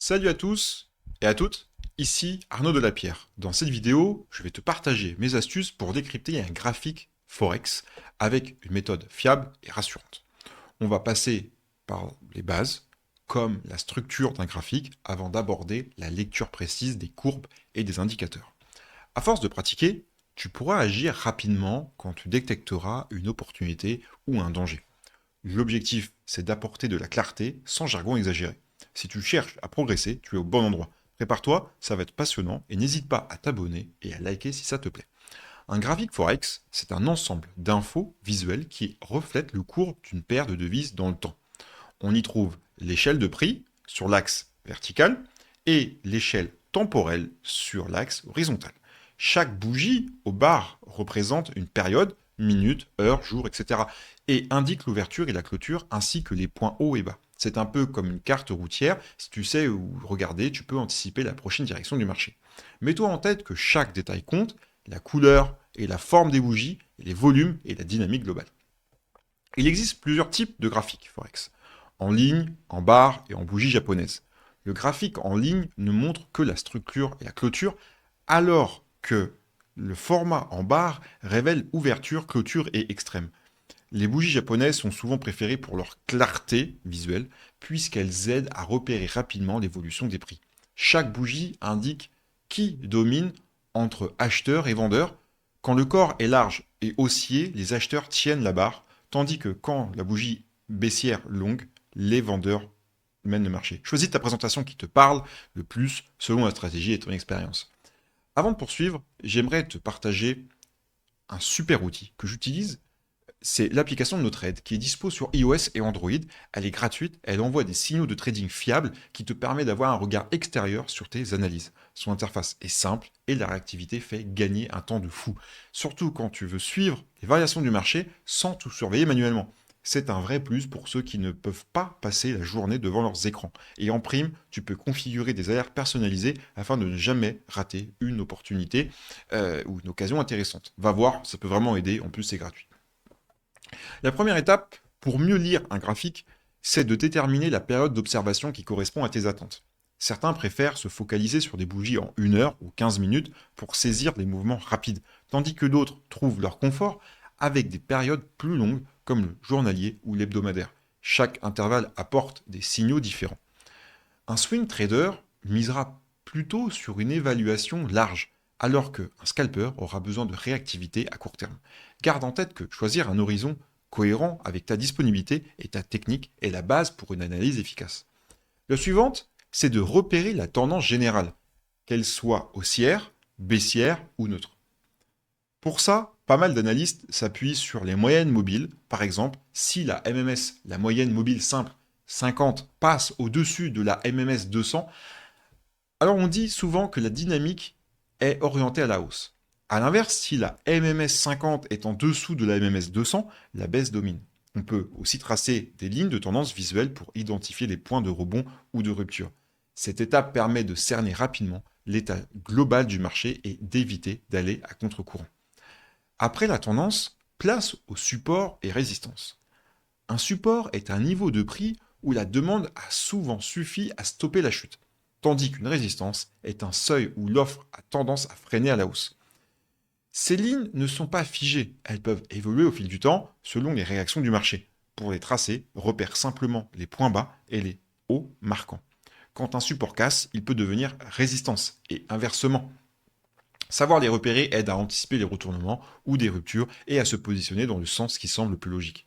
Salut à tous et à toutes, ici Arnaud Delapierre. Dans cette vidéo, je vais te partager mes astuces pour décrypter un graphique Forex avec une méthode fiable et rassurante. On va passer par les bases, comme la structure d'un graphique, avant d'aborder la lecture précise des courbes et des indicateurs. À force de pratiquer, tu pourras agir rapidement quand tu détecteras une opportunité ou un danger. L'objectif, c'est d'apporter de la clarté sans jargon exagéré. Si tu cherches à progresser, tu es au bon endroit. Prépare-toi, ça va être passionnant et n'hésite pas à t'abonner et à liker si ça te plaît. Un graphique Forex, c'est un ensemble d'infos visuelles qui reflètent le cours d'une paire de devises dans le temps. On y trouve l'échelle de prix sur l'axe vertical et l'échelle temporelle sur l'axe horizontal. Chaque bougie aux barres représente une période, minute, heure, jour, etc. et indique l'ouverture et la clôture ainsi que les points hauts et bas. C'est un peu comme une carte routière. Si tu sais où regarder, tu peux anticiper la prochaine direction du marché. Mets-toi en tête que chaque détail compte, la couleur et la forme des bougies, les volumes et la dynamique globale. Il existe plusieurs types de graphiques Forex. En ligne, en barre et en bougie japonaise. Le graphique en ligne ne montre que la structure et la clôture, alors que le format en barre révèle ouverture, clôture et extrême. Les bougies japonaises sont souvent préférées pour leur clarté visuelle, puisqu'elles aident à repérer rapidement l'évolution des prix. Chaque bougie indique qui domine entre acheteurs et vendeurs. Quand le corps est large et haussier, les acheteurs tiennent la barre, tandis que quand la bougie baissière longue, les vendeurs mènent le marché. Choisis ta présentation qui te parle le plus selon la stratégie et ton expérience. Avant de poursuivre, j'aimerais te partager un super outil que j'utilise, c'est l'application de NoTrade qui est dispo sur iOS et Android. Elle est gratuite, elle envoie des signaux de trading fiables qui te permet d'avoir un regard extérieur sur tes analyses. Son interface est simple et la réactivité fait gagner un temps de fou. Surtout quand tu veux suivre les variations du marché sans tout surveiller manuellement. C'est un vrai plus pour ceux qui ne peuvent pas passer la journée devant leurs écrans. Et en prime, tu peux configurer des alertes personnalisées afin de ne jamais rater une opportunité ou une occasion intéressante. Va voir, ça peut vraiment aider, en plus c'est gratuit. La première étape, pour mieux lire un graphique, c'est de déterminer la période d'observation qui correspond à tes attentes. Certains préfèrent se focaliser sur des bougies en 1 heure ou 15 minutes pour saisir les mouvements rapides, tandis que d'autres trouvent leur confort avec des périodes plus longues comme le journalier ou l'hebdomadaire. Chaque intervalle apporte des signaux différents. Un swing trader misera plutôt sur une évaluation large, alors qu'un scalper aura besoin de réactivité à court terme. Garde en tête que choisir un horizon cohérent avec ta disponibilité et ta technique est la base pour une analyse efficace. La suivante, c'est de repérer la tendance générale, qu'elle soit haussière, baissière ou neutre. Pour ça, pas mal d'analystes s'appuient sur les moyennes mobiles. Par exemple, si la MMS, la moyenne mobile simple 50, passe au-dessus de la MMS 200, alors on dit souvent que la dynamique est orientée à la hausse. A l'inverse, si la MMS 50 est en dessous de la MMS 200, la baisse domine. On peut aussi tracer des lignes de tendance visuelle pour identifier les points de rebond ou de rupture. Cette étape permet de cerner rapidement l'état global du marché et d'éviter d'aller à contre-courant. Après la tendance, place au support et résistance. Un support est un niveau de prix où la demande a souvent suffi à stopper la chute, tandis qu'une résistance est un seuil où l'offre a tendance à freiner à la hausse. Ces lignes ne sont pas figées, elles peuvent évoluer au fil du temps selon les réactions du marché. Pour les tracer, repère simplement les points bas et les hauts marquants. Quand un support casse, il peut devenir résistance, et inversement. Savoir les repérer aide à anticiper les retournements ou des ruptures et à se positionner dans le sens qui semble le plus logique.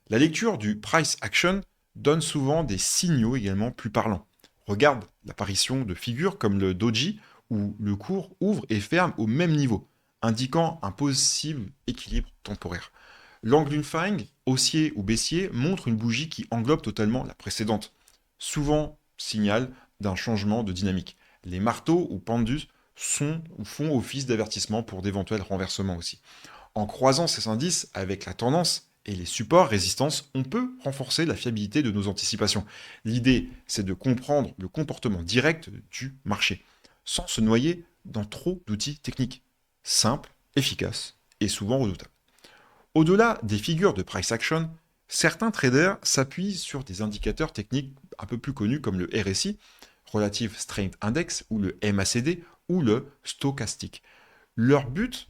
La lecture du price action donne souvent des signaux également plus parlants. Regarde l'apparition de figures comme le doji où le cours ouvre et ferme au même niveau, indiquant un possible équilibre temporaire. L'angle d'une faille, haussier ou baissier, montre une bougie qui englobe totalement la précédente, souvent signal d'un changement de dynamique. Les marteaux ou pendus sont ou font office d'avertissement pour d'éventuels renversements aussi. En croisant ces indices avec la tendance et les supports résistances, on peut renforcer la fiabilité de nos anticipations. L'idée, c'est de comprendre le comportement direct du marché, sans se noyer dans trop d'outils techniques, simples, efficaces et souvent redoutables. Au-delà des figures de price action, certains traders s'appuient sur des indicateurs techniques un peu plus connus comme le RSI. Relative Strength Index, ou le MACD, ou le stochastique. Leur but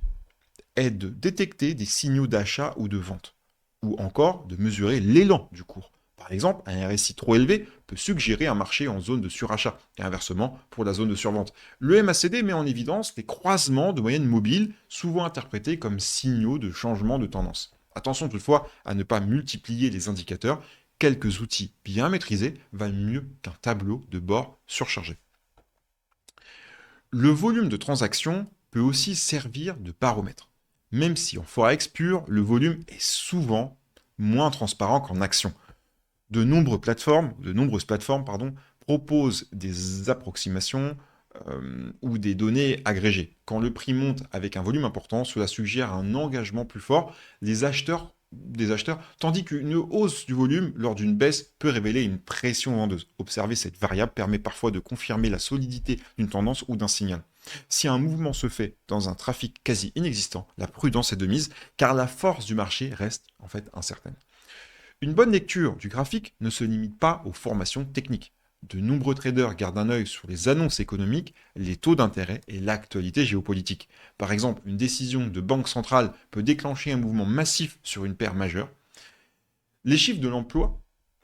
est de détecter des signaux d'achat ou de vente, ou encore de mesurer l'élan du cours. Par exemple, un RSI trop élevé peut suggérer un marché en zone de surachat, et inversement pour la zone de survente. Le MACD met en évidence les croisements de moyennes mobiles, souvent interprétés comme signaux de changement de tendance. Attention toutefois à ne pas multiplier les indicateurs, quelques outils bien maîtrisés valent mieux qu'un tableau de bord surchargé. Le volume de transactions peut aussi servir de baromètre, même si en Forex pur, le volume est souvent moins transparent qu'en action. De nombreuses plateformes proposent des approximations ou des données agrégées. Quand le prix monte avec un volume important, cela suggère un engagement plus fort des acheteurs, tandis qu'une hausse du volume lors d'une baisse peut révéler une pression vendeuse. Observer cette variable permet parfois de confirmer la solidité d'une tendance ou d'un signal. Si un mouvement se fait dans un trafic quasi inexistant, la prudence est de mise, car la force du marché reste en fait incertaine. Une bonne lecture du graphique ne se limite pas aux formations techniques. De nombreux traders gardent un œil sur les annonces économiques, les taux d'intérêt et l'actualité géopolitique. Par exemple, une décision de banque centrale peut déclencher un mouvement massif sur une paire majeure. Les chiffres de l'emploi,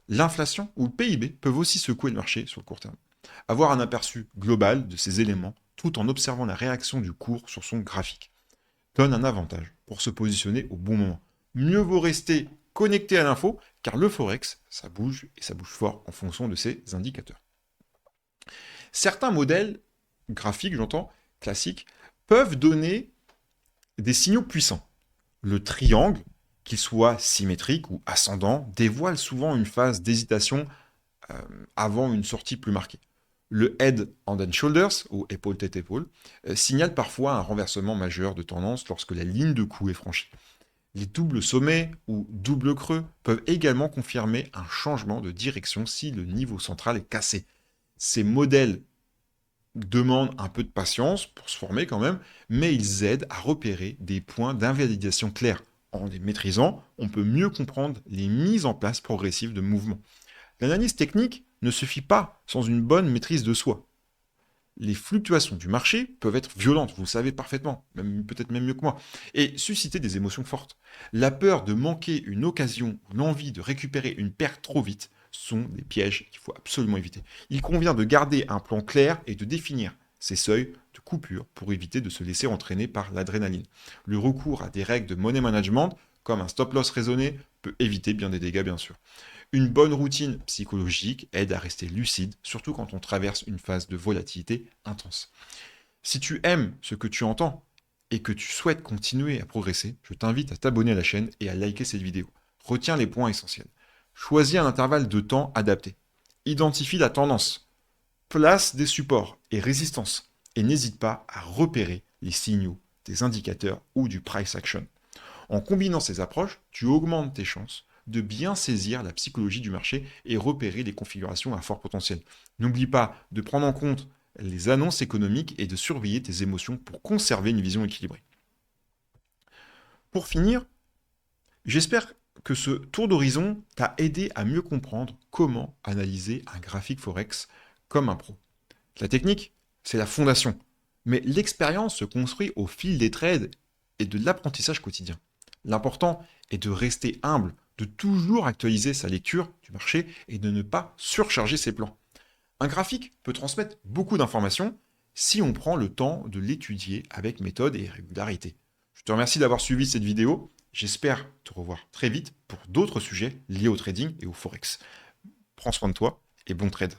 l'inflation ou le PIB peuvent aussi secouer le marché sur le court terme. Avoir un aperçu global de ces éléments, tout en observant la réaction du cours sur son graphique, donne un avantage pour se positionner au bon moment. Mieux vaut rester connecté à l'info, car le Forex, ça bouge et ça bouge fort en fonction de ces indicateurs. Certains modèles graphiques, classiques, peuvent donner des signaux puissants. Le triangle, qu'il soit symétrique ou ascendant, dévoile souvent une phase d'hésitation avant une sortie plus marquée. Le head and shoulders, ou épaule tête épaule, signale parfois un renversement majeur de tendance lorsque la ligne de coup est franchie. Les doubles sommets ou doubles creux peuvent également confirmer un changement de direction si le niveau central est cassé. Ces modèles demandent un peu de patience pour se former quand même, mais ils aident à repérer des points d'invalidation clairs. En les maîtrisant, on peut mieux comprendre les mises en place progressives de mouvements. L'analyse technique ne suffit pas sans une bonne maîtrise de soi. Les fluctuations du marché peuvent être violentes, vous le savez parfaitement, peut-être même mieux que moi, et susciter des émotions fortes. La peur de manquer une occasion ou l'envie de récupérer une perte trop vite sont des pièges qu'il faut absolument éviter. Il convient de garder un plan clair et de définir ces seuils de coupure pour éviter de se laisser entraîner par l'adrénaline. Le recours à des règles de money management, comme un stop-loss raisonné, peut éviter bien des dégâts bien sûr. Une bonne routine psychologique aide à rester lucide, surtout quand on traverse une phase de volatilité intense. Si tu aimes ce que tu entends et que tu souhaites continuer à progresser, je t'invite à t'abonner à la chaîne et à liker cette vidéo. Retiens les points essentiels. Choisis un intervalle de temps adapté. Identifie la tendance. Place des supports et résistances. Et n'hésite pas à repérer les signaux des indicateurs ou du price action. En combinant ces approches, tu augmentes tes chances de bien saisir la psychologie du marché et repérer les configurations à fort potentiel. N'oublie pas de prendre en compte les annonces économiques et de surveiller tes émotions pour conserver une vision équilibrée. Pour finir, j'espère que ce tour d'horizon t'a aidé à mieux comprendre comment analyser un graphique Forex comme un pro. La technique, c'est la fondation, mais l'expérience se construit au fil des trades et de l'apprentissage quotidien. L'important est de rester humble, de toujours actualiser sa lecture du marché et de ne pas surcharger ses plans. Un graphique peut transmettre beaucoup d'informations si on prend le temps de l'étudier avec méthode et régularité. Je te remercie d'avoir suivi cette vidéo. J'espère te revoir très vite pour d'autres sujets liés au trading et au forex. Prends soin de toi et bon trade.